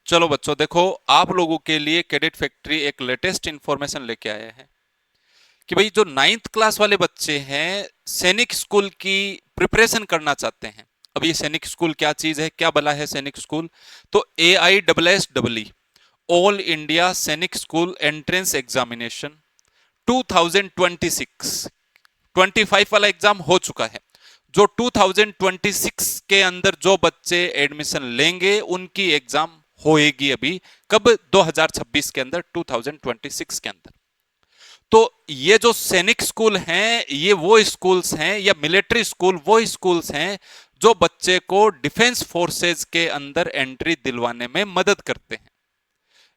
चलो बच्चों देखो, आप लोगों के लिए कैडेट फैक्ट्री एक लेटेस्ट इंफॉर्मेशन लेके आया है कि भाई जो नाइन्थ क्लास वाले बच्चे हैं सैनिक स्कूल की प्रिपरेशन करना चाहते हैं। अब ये सैनिक स्कूल क्या चीज है, क्या भला है सैनिक स्कूल? तो AISSEE ऑल इंडिया सैनिक स्कूल एंट्रेंस एग्जामिनेशन 2026 25 वाला एग्जाम हो चुका है। जो 2026 के अंदर जो बच्चे एडमिशन लेंगे उनकी एग्जाम होएगी अभी कब? 2026 के अंदर, 2026 के अंदर। तो ये जो सैनिक स्कूल हैं ये वो स्कूल्स हैं, या मिलिट्री स्कूल वो स्कूल्स हैं जो बच्चे को डिफेंस फोर्सेस के अंदर एंट्री दिलवाने में मदद करते हैं।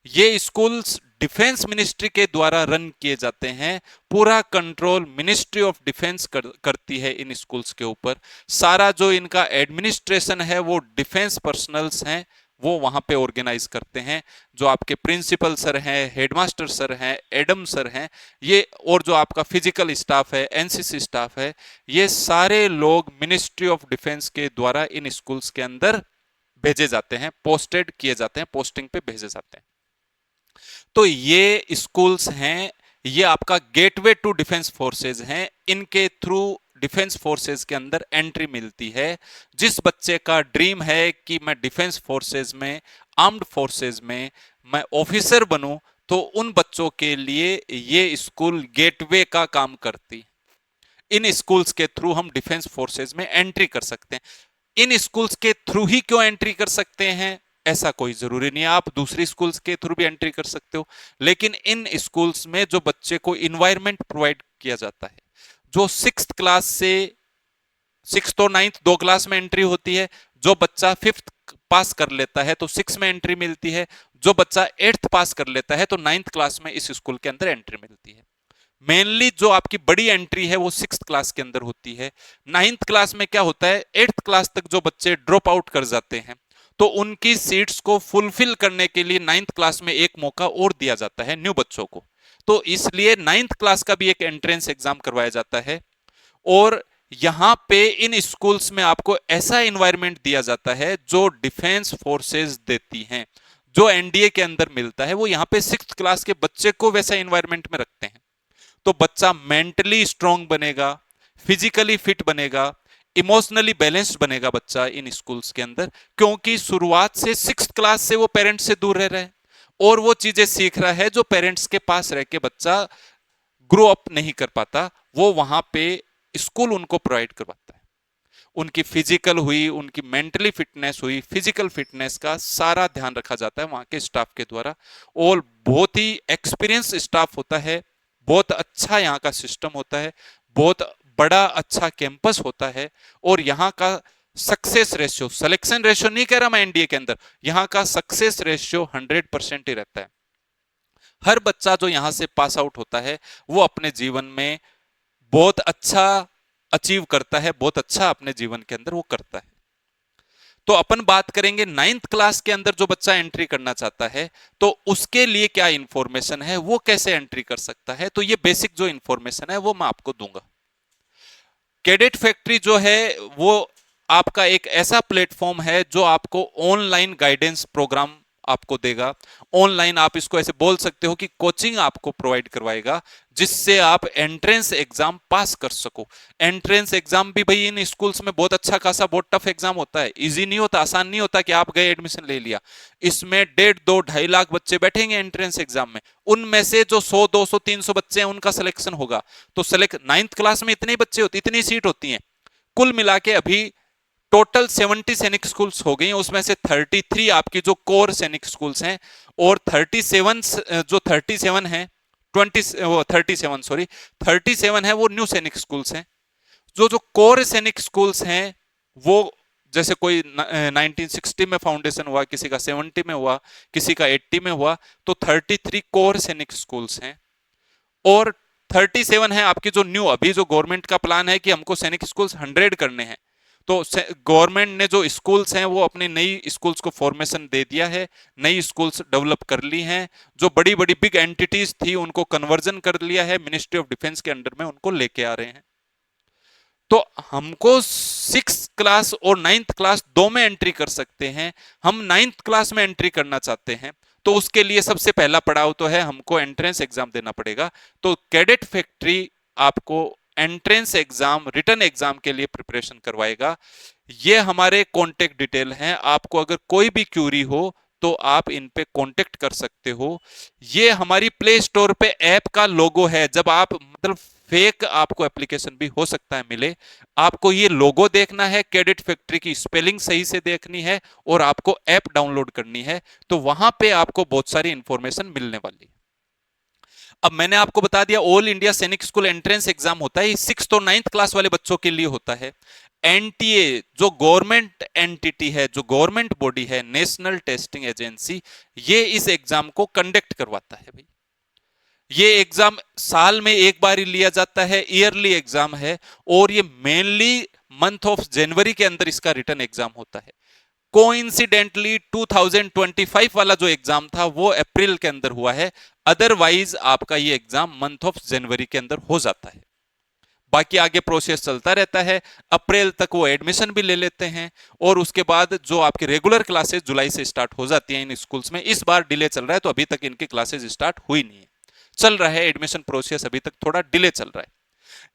ये स्कूल्स डिफेंस मिनिस्ट्री के द्वारा रन किए जाते हैं। पूरा कंट्रोल मिनिस्ट्री ऑफ डिफेंस करती है इन स्कूल्स के ऊपर। सारा जो इनका एडमिनिस्ट्रेशन है वो डिफेंस पर्सनल्स हैं, वो वहां पे ऑर्गेनाइज करते हैं। जो आपके प्रिंसिपल सर हैं, हेडमास्टर सर हैं, एडम सर हैं, ये और जो आपका फिजिकल स्टाफ है, एनसीसी स्टाफ है, ये सारे लोग मिनिस्ट्री ऑफ डिफेंस के द्वारा इन स्कूल्स के अंदर भेजे जाते हैं, पोस्टेड किए जाते हैं, पोस्टिंग पे भेजे जाते हैं। तो ये स्कूल्स हैं, ये आपका गेटवे टू डिफेंस फोर्सेज हैं। इनके थ्रू डिफेंस फोर्सेज के अंदर एंट्री मिलती है। जिस बच्चे का ड्रीम है कि मैं डिफेंस फोर्सेज में, आर्म्ड फोर्सेज में मैं ऑफिसर बनूं, तो उन बच्चों के लिए ये स्कूल गेटवे का काम करती। इन स्कूल्स के थ्रू हम डिफेंस फोर्सेज में एंट्री कर सकते हैं। इन स्कूल्स के थ्रू ही क्यों एंट्री कर सकते हैं? ऐसा कोई जरूरी नहीं है, आप दूसरी स्कूल्स के थ्रू भी एंट्री कर सकते हो। लेकिन इन स्कूल्स में जो बच्चे को इन्वायरमेंट प्रोवाइड किया जाता है, जो सिक्स क्लास से, सिक्स और नाइन्थ दो क्लास में एंट्री होती है, जो बच्चा फिफ्थ पास कर लेता है तो सिक्स में एंट्री मिलती है, जो बच्चा एट्थ पास कर लेता है तो नाइन्थ क्लास में इस स्कूल के अंदर एंट्री मिलती है। मेनली जो आपकी बड़ी एंट्री है वो सिक्स क्लास के अंदर होती है। नाइन्थ क्लास में क्या होता है, एट्थ क्लास तक जो बच्चे ड्रॉप आउट कर जाते हैं तो उनकी सीट्स को फुलफिल करने के लिए नाइन्थ क्लास में एक मौका और दिया जाता है न्यू बच्चों को। तो इसलिए नाइन्थ क्लास का भी एक एंट्रेंस एग्जाम करवाया जाता है। और यहां पे इन स्कूल्स में आपको ऐसा एनवायरनमेंट दिया जाता है जो डिफेंस फोर्सेस देती हैं। जो एनडीए के अंदर मिलता है वो यहां पे सिक्स क्लास के बच्चे को वैसा एनवायरनमेंट में रखते हैं। तो बच्चा मेंटली स्ट्रांग बनेगा, फिजिकली फिट बनेगा, इमोशनली बैलेंस्ड बनेगा बच्चा इन स्कूल्स के अंदर, क्योंकि शुरुआत से सिक्स क्लास से वो पेरेंट्स से दूर रह रहा है और वो चीजें सीख रहा है जो पेरेंट्स के पास रह के बच्चा ग्रो अप नहीं कर पाता। वो वहां पे स्कूल उनको प्रोवाइड करवाता है। उनकी फिजिकल हुई, उनकी मेंटली फिटनेस हुई, फिजिकल फिटनेस का सारा ध्यान रखा जाता है वहां के स्टाफ के द्वारा। और बहुत ही एक्सपीरियंस स्टाफ होता है, बहुत अच्छा यहाँ का सिस्टम होता है, बहुत बड़ा अच्छा कैंपस होता है। और यहाँ का सक्सेस रेशियो, सिलेक्शन रेशियो नहीं कह रहा मैं एनडीए के अंदर, यहाँ का सक्सेस रेशियो 100% ही रहता है। हर बच्चा जो यहां से पास आउट होता है वो अपने जीवन में बहुत अच्छा अचीव करता है, बहुत अच्छा अपने जीवन के अंदर वो करता है। तो अपन बात करेंगे नाइन्थ क्लास के अंदर जो बच्चा एंट्री करना चाहता है तो उसके लिए क्या इंफॉर्मेशन है, वो कैसे एंट्री कर सकता है। तो ये बेसिक जो इंफॉर्मेशन है वो मैं आपको दूंगा। कैडेट फैक्ट्री जो है वो आपका एक ऐसा प्लेटफॉर्म है जो आपको ऑनलाइन गाइडेंस प्रोग्राम आपको देगा। ऑनलाइन आप इसको ऐसे बोल सकते हो कि कोचिंग आपको प्रोवाइड करवाएगा, जिससे आप एंट्रेंस एग्जाम पास कर सको। एंट्रेंस एग्जाम भी भाई इन स्कूल्स में बहुत अच्छा खासा, बहुत टफ एग्जाम होता है, इजी नहीं होता, आसान नहीं होता कि आप गए एडमिशन ले लिया। इसमें 1.5-2-2.5 लाख बच्चे बैठेंगे एंट्रेंस एग्जाम में, उनमें से जो 100-200-300 बच्चे हैं उनका सिलेक्शन होगा। तो सिलेक्ट नाइन्थ क्लास में इतने बच्चे होते, इतनी सीट होती हैं। कुल मिला के अभी टोटल 70 सैनिक स्कूल्स हो गई, उसमें से 33 आपकी जो कोर सैनिक स्कूल्स हैं, और 37 जो 37 है, 37 सॉरी 37 है वो न्यू सैनिक स्कूल्स हैं। जो जो कोर सैनिक स्कूल्स हैं वो, जैसे कोई 1960 में फाउंडेशन हुआ, किसी का 70 में हुआ, किसी का 80 में हुआ, तो 33 कोर सैनिक स्कूल्स हैं। और 37 है आपकी जो न्यू, अभी जो गवर्नमेंट का प्लान है कि हमको सैनिक स्कूल्स 100 करने हैं। तो गवर्नमेंट ने जो स्कूल्स हैं वो अपनी नई स्कूल्स को फॉर्मेशन दे दिया है, नई स्कूल्स डेवलप कर ली हैं। जो बड़ी बड़ी बिग एंटिटीज थी उनको कन्वर्जन कर लिया है, मिनिस्ट्री ऑफ डिफेंस के अंडर में उनको लेके आ रहे हैं। तो हमको 6 क्लास और 9th क्लास दो में एंट्री कर सकते हैं, हम 9th क्लास में एंट्री करना चाहते हैं, तो उसके लिए सबसे पहला पड़ाव तो है हमको एंट्रेंस एग्जाम देना पड़ेगा। तो कैडेट फैक्ट्री आपको एंट्रेंस एग्जाम, रिटन एग्जाम के लिए प्रिपरेशन करवाएगा। ये हमारे कॉन्टेक्ट डिटेल हैं, आपको अगर कोई भी क्यूरी हो तो आप इन पे कांटेक्ट कर सकते हो। ये हमारी प्ले स्टोर पे ऐप का लोगो है, जब आप मतलब फेक आपको एप्लीकेशन भी हो सकता है मिले, आपको ये लोगो देखना है, कैडेट फैक्ट्री की स्पेलिंग सही से देखनी है और आपको ऐप डाउनलोड करनी है, तो वहां पे आपको बहुत सारी इंफॉर्मेशन मिलने वाली है। अब मैंने आपको बता दिया ऑल इंडिया सैनिक स्कूल एंट्रेंस एग्जाम होता है, 6th और 9th क्लास वाले बच्चों के लिए होता है। एनटीए जो गवर्नमेंट एंटिटी है, जो गवर्नमेंट बॉडी है, नेशनल टेस्टिंग एजेंसी, ये इस एग्जाम को कंडक्ट करवाता है भाई। ये एग्जाम साल में एक बार ही लिया जाता है, ईयरली एग्जाम है, और ये मेनली मंथ ऑफ जनवरी के अंदर इसका रिटन एग्जाम होता है। कोइंसिडेंटली 2025 वाला जो एग्जाम था वो अप्रैल के अंदर हुआ है, अदरवाइज आपका ये एग्जाम मंथ ऑफ जनवरी के अंदर हो जाता है। बाकी आगे प्रोसेस चलता रहता है, अप्रैल तक वो एडमिशन भी ले लेते हैं, और उसके बाद जो आपकी रेगुलर क्लासेस जुलाई से स्टार्ट हो जाती हैं इन स्कूल्स में। इस बार डिले चल रहा है, तो अभी तक इनकी क्लासेस स्टार्ट हुई नहीं है, चल रहा है एडमिशन प्रोसेस, अभी तक थोड़ा डिले चल रहा है।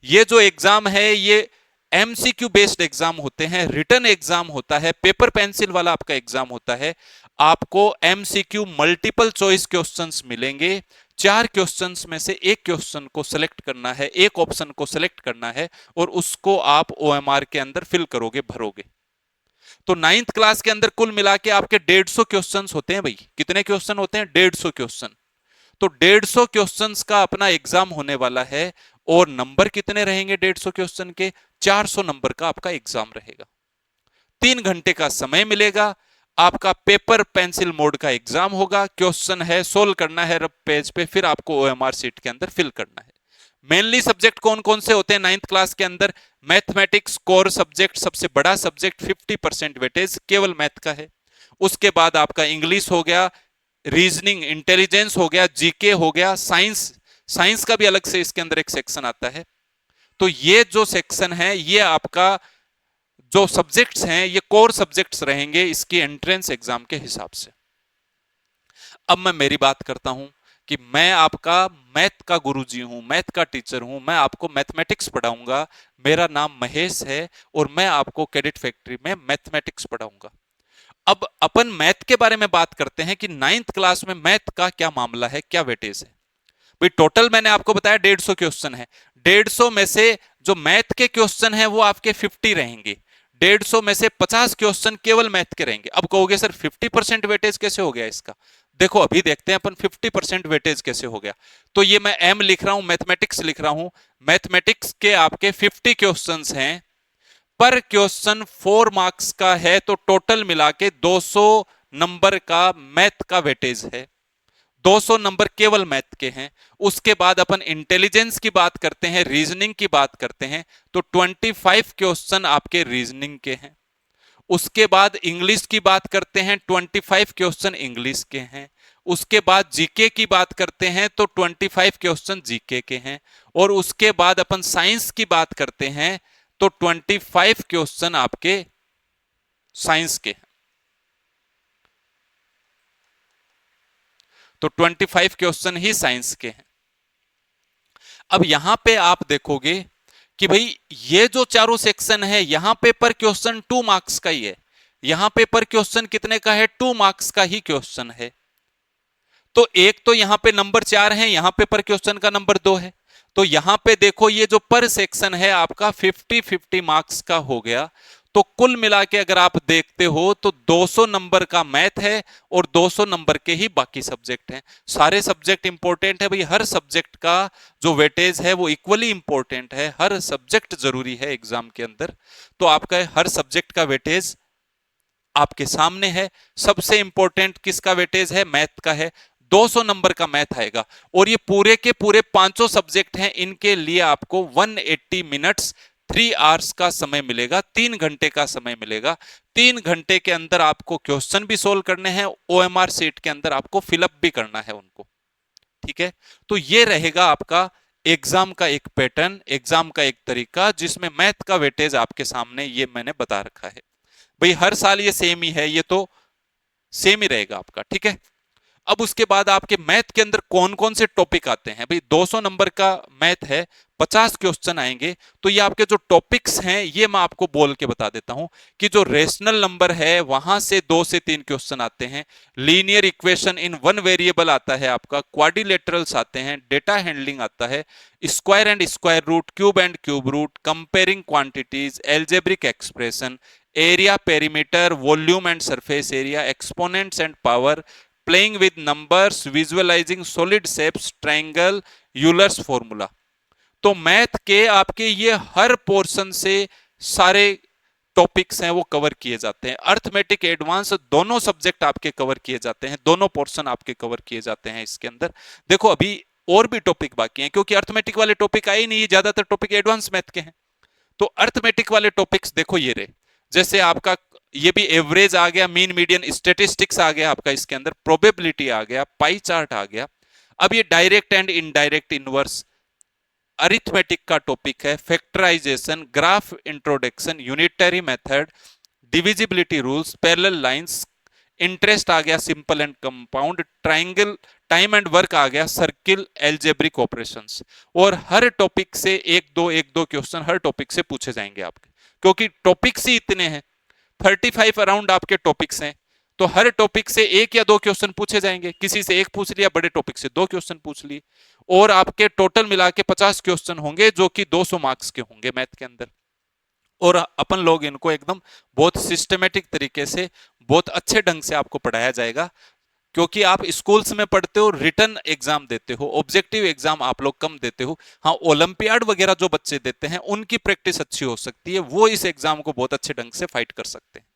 ये जो एग्जाम है ये एमसीक्यू बेस्ड एग्जाम होते हैं, रिटन एग्जाम होता है, पेपर पेंसिल वाला आपका एग्जाम होता है। आपको एमसीक्यू मल्टीपल चॉइस क्वेश्चंस मिलेंगे, 4 क्वेश्चंस में से एक क्वेश्चन को सिलेक्ट करना है, एक ऑप्शन को सिलेक्ट करना है, और उसको आप ओएमआर के अंदर फिल करोगे, भरोगे। तो 9th क्लास के अंदर कुल मिला के आपके 150 क्वेश्चंस होते हैं भाई। कितने क्वेश्चन होते हैं? 150 क्वेश्चन। तो 150 क्वेश्चंस का अपना एग्जाम होने वाला है, और नंबर कितने रहेंगे 150 क्वेश्चन के? 400 नंबर का आपका एग्जाम रहेगा। 3 घंटे का समय मिलेगा, आपका पेपर पेंसिल मोड का एग्जाम होगा, क्वेश्चन है सोल्व करना है रफ पेज पे, फिर आपको ओएमआर सीट के अंदर फिल करना है। मेनली सब्जेक्ट कौन कौन से होते हैं 9th क्लास के अंदर? मैथमेटिक्स कोर सब्जेक्ट, सबसे बड़ा सब्जेक्ट, 50% वेटेज केवल मैथ का है। उसके बाद आपका इंग्लिश हो गया, रीजनिंग इंटेलिजेंस हो गया, जीके हो गया, साइंस, साइंस का भी अलग से इसके अंदर एक सेक्शन आता है। तो ये जो सेक्शन है ये आपका जो सब्जेक्ट्स हैं ये कोर सब्जेक्ट्स रहेंगे इसकी एंट्रेंस एग्जाम के हिसाब से। अब मैं मेरी बात करता हूं कि मैं आपका मैथ का गुरुजी हूं, मैथ का टीचर हूं, मैं आपको मैथमेटिक्स पढ़ाऊंगा। मेरा नाम महेश है और मैं आपको कैडेट फैक्ट्री में मैथमेटिक्स पढ़ाऊंगा। अब अपन मैथ के बारे में बात करते हैं कि 9th क्लास में मैथ का क्या मामला है, क्या वेटेज है भाई। टोटल मैंने आपको बताया 150 क्वेश्चन है, 150 में से जो मैथ के क्वेश्चन है वो आपके 50 रहेंगे, 150 में से 50 क्वेश्चन केवल मैथ के रहेंगे। अब कहोगे सर 50% वेटेज कैसे हो गया इसका? देखो अभी देखते हैं अपन 50% वेटेज कैसे हो गया। तो ये मैं एम लिख रहा हूं, मैथमेटिक्स लिख रहा हूं, मैथमेटिक्स के आपके 50 क्वेश्चंस हैं, पर क्वेश्चन 4 मार्क्स का है, तो टोटल मिला के 200 नंबर का मैथ का वेटेज है, 200 नंबर केवल मैथ के हैं। उसके बाद अपन इंटेलिजेंस की बात करते हैं, रीजनिंग की बात करते हैं, तो 25 क्वेश्चन आपके रीजनिंग के हैं। उसके बाद इंग्लिश की बात करते हैं, 25 क्वेश्चन इंग्लिश के हैं। उसके बाद जीके की बात करते हैं तो 25 क्वेश्चन जीके के हैं। और उसके बाद अपन साइंस की बात करते हैं तो 25 क्वेश्चन आपके साइंस के हैं। तो 25 क्वेश्चन ही साइंस के हैं। अब यहां पे आप देखोगे कि भाई ये जो चारों सेक्शन है यहां पे पर क्वेश्चन 2 मार्क्स का ही है, यहां पे पर क्वेश्चन कितने का है? 2 मार्क्स का ही क्वेश्चन है। तो एक तो यहां पे नंबर 4 है, यहां पे पर क्वेश्चन का नंबर 2 है। तो यहां पे देखो ये जो पर सेक्शन है आपका 50-50 मार्क्स का हो गया। तो कुल मिला के अगर आप देखते हो तो 200 नंबर का मैथ है और 200 नंबर के ही बाकी सब्जेक्ट हैं। सारे सब्जेक्ट इंपॉर्टेंट है भाई, हर सब्जेक्ट का जो वेटेज है वो इक्वली इंपॉर्टेंट है, हर सब्जेक्ट जरूरी है एग्जाम के अंदर। तो आपका हर सब्जेक्ट का वेटेज आपके सामने है। सबसे इंपॉर्टेंट किसका वेटेज है? मैथ का है, 200 नंबर का मैथ आएगा। और ये पूरे के पूरे 500 सब्जेक्ट हैं, इनके लिए आपको 180 मिनट्स 3 आवर्स का समय मिलेगा, 3 घंटे का समय मिलेगा। 3 घंटे के अंदर आपको क्वेश्चन भी सोल्व करने हैं, ओएमआर सीट के अंदर आपको फिलअप भी करना है उनको। ठीक है, तो ये रहेगा आपका एग्जाम का एक पैटर्न, एग्जाम का एक तरीका, जिसमें मैथ का वेटेज आपके सामने ये मैंने बता रखा है। भाई हर साल ये सेम ही है, ये तो सेम ही रहेगा आपका, ठीक है। अब उसके बाद आपके मैथ के अंदर कौन कौन से टॉपिक आते हैं, भाई 200 नंबर का मैथ है, 50 क्वेश्चन आएंगे। तो ये आपके जो टॉपिक्स हैं ये मैं आपको बोल के बता देता हूं कि जो रेशनल नंबर है वहां से 2 से 3 क्वेश्चन आते हैं, linear equation in one variable आता है आपका, क्वाड्रिलेटरल्स आते हैं, डेटा हैंडलिंग आता है, square and square root, cube and cube root, comparing quantities, algebraic expression, area, perimeter, volume and surface area, exponents and power, playing with numbers, visualising solid shapes, triangle, Euler's formula. तो math के आपके ये हर portion से सारे topics हैं वो cover किए जाते हैं। अर्थमेटिक एडवांस दोनों सब्जेक्ट आपके कवर किए जाते हैं, दोनों पोर्शन आपके कवर किए जाते हैं इसके अंदर। देखो अभी और भी टॉपिक बाकी हैं, क्योंकि अर्थमेटिक वाले टॉपिक आए ही नहीं, ज्यादातर टॉपिक एडवांस मैथ के हैं। तो अर्थमेटिक वाले टॉपिक्स देखो ये रहे, जैसे आपका ये भी एवरेज आ गया, मीन मीडियन, स्टेटिस्टिक्स आ गया आपका, इसके अंदर प्रोबेबिलिटी आ गया, पाई चार्ट आ गया। अब ये direct and indirect inverse arithmetic का टॉपिक है, factorization, graph introduction, unitary method, divisibility rules, parallel lines, interest आ गया, simple and compound, triangle, time and work आ गया, सर्किल, एल्जेब्रिक ऑपरेशंस। और हर टॉपिक से एक दो क्वेश्चन हर टॉपिक से पूछे जाएंगे आपके, क्योंकि टॉपिक्स ही इतने हैं, 35 अराउंड आपके टॉपिक्स हैं। तो हर टॉपिक से एक या दो क्वेश्चन पूछे जाएंगे, किसी से एक पूछ लिया, बड़े टॉपिक से 2 क्वेश्चन पूछ लिए, और आपके टोटल मिला के 50 क्वेश्चन होंगे जो कि 200 मार्क्स के होंगे मैथ के अंदर। और अपन लोग इनको एकदम बहुत सिस्टमेटिक तरीके से, बहुत अच्छे ढंग से आपको पढ़ाया जाएगा, क्योंकि आप स्कूल्स में पढ़ते हो, रिटन एग्जाम देते हो, ऑब्जेक्टिव एग्जाम आप लोग कम देते हो। हाँ, ओलंपियाड वगैरह जो बच्चे देते हैं उनकी प्रैक्टिस अच्छी हो सकती है, वो इस एग्जाम को बहुत अच्छे ढंग से फाइट कर सकते हैं।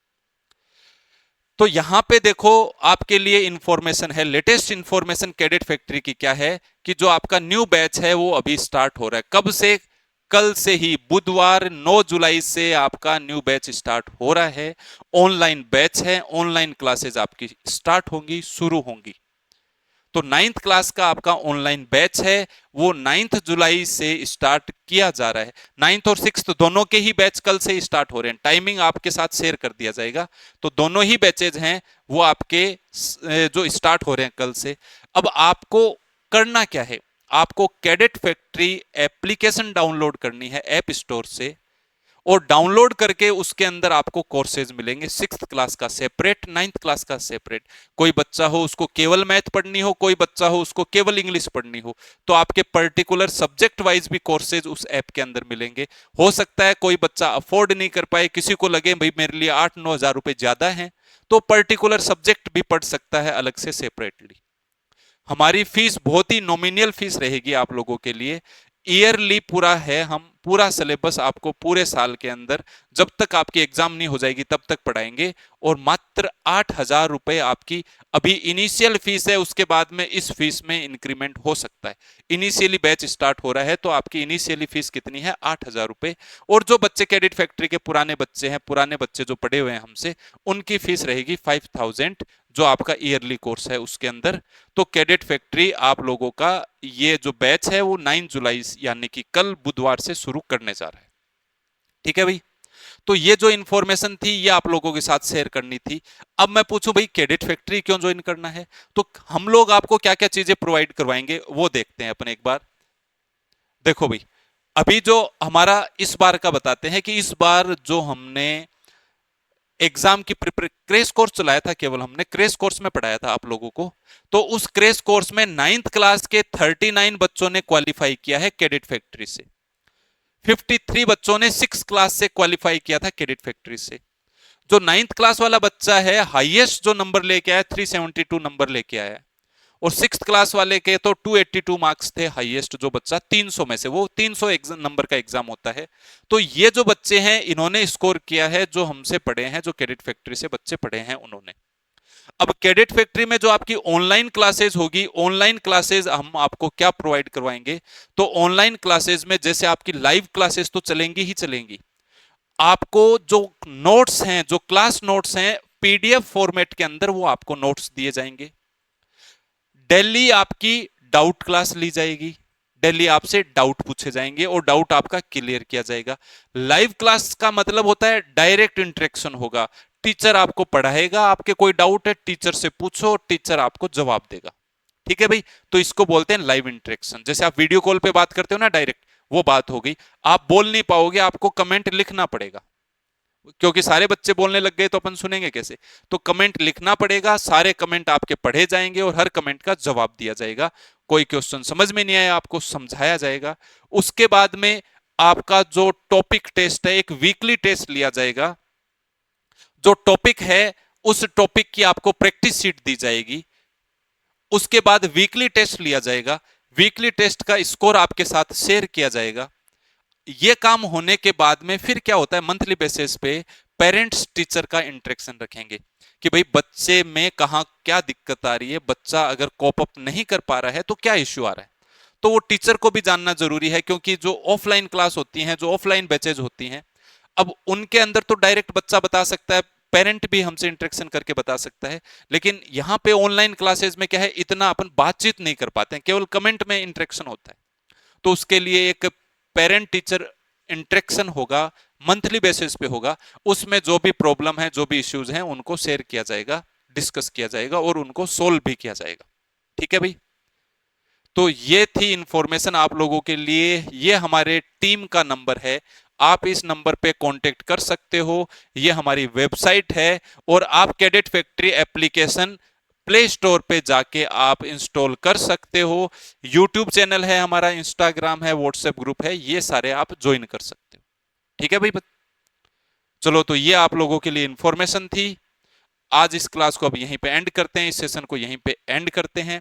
तो यहां पे देखो आपके लिए इंफॉर्मेशन है, लेटेस्ट इंफॉर्मेशन कैडेट फैक्ट्री की क्या है कि जो आपका न्यू बैच है वो अभी स्टार्ट हो रहा है। कब से? कल से ही, बुधवार 9 जुलाई से आपका न्यू बैच स्टार्ट हो रहा है। ऑनलाइन बैच है, ऑनलाइन क्लासेस आपकी स्टार्ट होंगी, शुरू होंगी। तो 9th क्लास का आपका ऑनलाइन बैच है, वो 9 जुलाई से स्टार्ट किया जा रहा है। 9th और 6th दोनों के ही बैच कल से स्टार्ट हो रहे हैं, टाइमिंग आपके साथ शेयर कर दिया जाएगा। तो दोनों ही बैचेज हैं वो आपके जो स्टार्ट हो रहे हैं कल से। अब आपको करना क्या है, आपको कैडेट फैक्ट्री एप्लीकेशन डाउनलोड करनी है ऐप स्टोर से, और डाउनलोड करके उसके अंदर आपको कोर्सेज मिलेंगे, 6th क्लास का सेपरेट, 9th क्लास का सेपरेट। कोई बच्चा हो उसको केवल मैथ पढ़नी हो, कोई बच्चा हो उसको केवल इंग्लिश पढ़नी हो, तो आपके पर्टिकुलर सब्जेक्ट वाइज भी कोर्सेज उस ऐप के अंदर मिलेंगे। हो सकता है कोई बच्चा अफोर्ड नहीं कर पाए, किसी को लगे भाई मेरे लिए 8-9 हजार रुपए ज्यादा हैं, तो पर्टिकुलर सब्जेक्ट भी पढ़ सकता है अलग से सेपरेटली। हमारी फीस बहुत ही नॉमिनल फीस रहेगी आप लोगों के लिए। ईयरली पूरा है, हम पूरा सिलेबस आपको पूरे साल के अंदर जब तक आपकी एग्जाम नहीं हो जाएगी तब तक पढ़ाएंगे, और मात्र 8,000 रुपए आपकी अभी इनिशियल फीस है। उसके बाद में इस फीस में इंक्रीमेंट हो सकता है। इनिशियली बैच स्टार्ट हो रहा है तो आपकी इनिशियली फीस कितनी है? 8,000 रुपए। और जो बच्चे कैडेट फैक्ट्री के पुराने बच्चे हैं, पुराने बच्चे जो पढ़े हुए हैं हमसे, उनकी फीस रहेगी 5,000, जो आपका ईयरली कोर्स है उसके अंदर। तो कैडेट फैक्ट्री आप लोगों का ये जो बैच है वो 9 जुलाई यानी कि कल बुधवार से शुरू करने जा रहा है। ठीक है भाई, तो ये जो इंफॉर्मेशन थी ये आप लोगों के साथ शेयर करनी थी। अब मैं पूछूं भाई कैडेट फैक्ट्री क्यों ज्वाइन करना है, तो हम लोग आपको क्या क्या चीजें प्रोवाइड करवाएंगे वो देखते हैं अपन एक बार। देखो भाई, अभी जो हमारा इस बार का बताते हैं कि इस बार जो हमने एग्जाम की क्रेश कोर्स चलाया था, केवल हमने क्रेश कोर्स में पढ़ाया था आप लोगों को। तो उस क्रेश कोर्स में 9th क्लास के 39 बच्चों ने क्वालिफाई किया है कैडेट फैक्ट्री से। 53 बच्चों ने 6th क्लास से क्वालिफाई किया था कैडेट फैक्ट्री से। जो 9th क्लास वाला बच्चा है, हाईएस्ट जो नंबर लेके आया 372 नंबर लेके आया, और 6th क्लास वाले के तो 282 मार्क्स थे हाईएस्ट जो बच्चा 300 में से, वो 300 नंबर का एग्जाम होता है। तो ये जो बच्चे हैं इन्होंने स्कोर किया है, जो हमसे पढ़े हैं, जो कैडेट फैक्ट्री से बच्चे पढ़े हैं उन्होंने। अब कैडेट फैक्ट्री में जो आपकी ऑनलाइन क्लासेस होगी, ऑनलाइन क्लासेस हम आपको क्या प्रोवाइड करवाएंगे, तो ऑनलाइन क्लासेस में जैसे आपकी लाइव क्लासेस तो चलेंगी ही चलेंगी, आपको जो नोट्स हैं, जो क्लास नोट्स हैं, पीडीएफ फॉर्मेट के अंदर वो आपको नोट्स दिए जाएंगे। डेली आपकी डाउट क्लास ली जाएगी, डेली आपसे डाउट पूछे जाएंगे और डाउट आपका क्लियर किया जाएगा। लाइव क्लास का मतलब होता है डायरेक्ट इंटरेक्शन होगा, टीचर आपको पढ़ाएगा, आपके कोई डाउट है टीचर से पूछो, टीचर आपको जवाब देगा। ठीक है भाई, तो इसको बोलते हैं लाइव इंटरेक्शन। जैसे आप वीडियो कॉल पे बात करते हो ना डायरेक्ट, वो बात हो गई। आप बोल नहीं पाओगे, आपको कमेंट लिखना पड़ेगा, क्योंकि सारे बच्चे बोलने लग गए तो अपन सुनेंगे कैसे। तो कमेंट लिखना पड़ेगा, सारे कमेंट आपके पढ़े जाएंगे और हर कमेंट का जवाब दिया जाएगा। कोई क्वेश्चन समझ में नहीं आया आपको समझाया जाएगा। उसके बाद में आपका जो टॉपिक टेस्ट है, एक वीकली टेस्ट लिया जाएगा। जो टॉपिक है उस टॉपिक की आपको प्रैक्टिस शीट दी जाएगी। उसके बाद वीकली टेस्ट लिया जाएगा, वीकली टेस्ट का स्कोर आपके साथ शेयर किया जाएगा। ये काम होने के बाद में फिर क्या होता है, मंथली बेसिस पे पेरेंट्स टीचर का इंटरेक्शन रखेंगे कि भाई बच्चे में कहां क्या दिक्कत आ रही है, बच्चा अगर कॉप अप नहीं कर पा रहा है तो क्या इश्यू आ रहा है। तो वो टीचर को भी जानना जरूरी है, क्योंकि जो ऑफलाइन क्लास होती हैं, जो ऑफलाइन बैचेज होती हैं, अब उनके अंदर तो डायरेक्ट बच्चा बता सकता है, पेरेंट भी हमसे इंटरेक्शन करके बता सकता है। लेकिन यहां पे ऑनलाइन क्लासेस में क्या है, इतना अपन बातचीत नहीं कर पाते हैं, केवल कमेंट में इंटरेक्शन होता है। तो उसके लिए एक पेरेंट टीचर इंटरेक्शन होगा, मंथली बेसिस पे होगा। उसमें जो भी प्रॉब्लम है, जो भी इश्यूज हैं, उनको शेयर किया जाएगा, डिस्कस किया जाएगा और उनको सोल्व भी किया जाएगा। ठीक है भाई, तो ये थी इंफॉर्मेशन आप लोगों के लिए। ये हमारे टीम का नंबर है, आप इस नंबर पे कांटेक्ट कर सकते हो। ये हमारी वेबसाइट है और आप cadet factory application play store पे जाके आप इंस्टॉल कर सकते हो। यूट्यूब चैनल है हमारा, इंस्टाग्राम है, व्हाट्सएप ग्रुप है, ये सारे आप ज्वाइन कर सकते हो। ठीक है भाई, चलो तो ये आप लोगों के लिए इंफॉर्मेशन थी। आज इस क्लास को अब यहीं पे एंड करते हैं, इस सेशन को यहीं पे एंड करते हैं।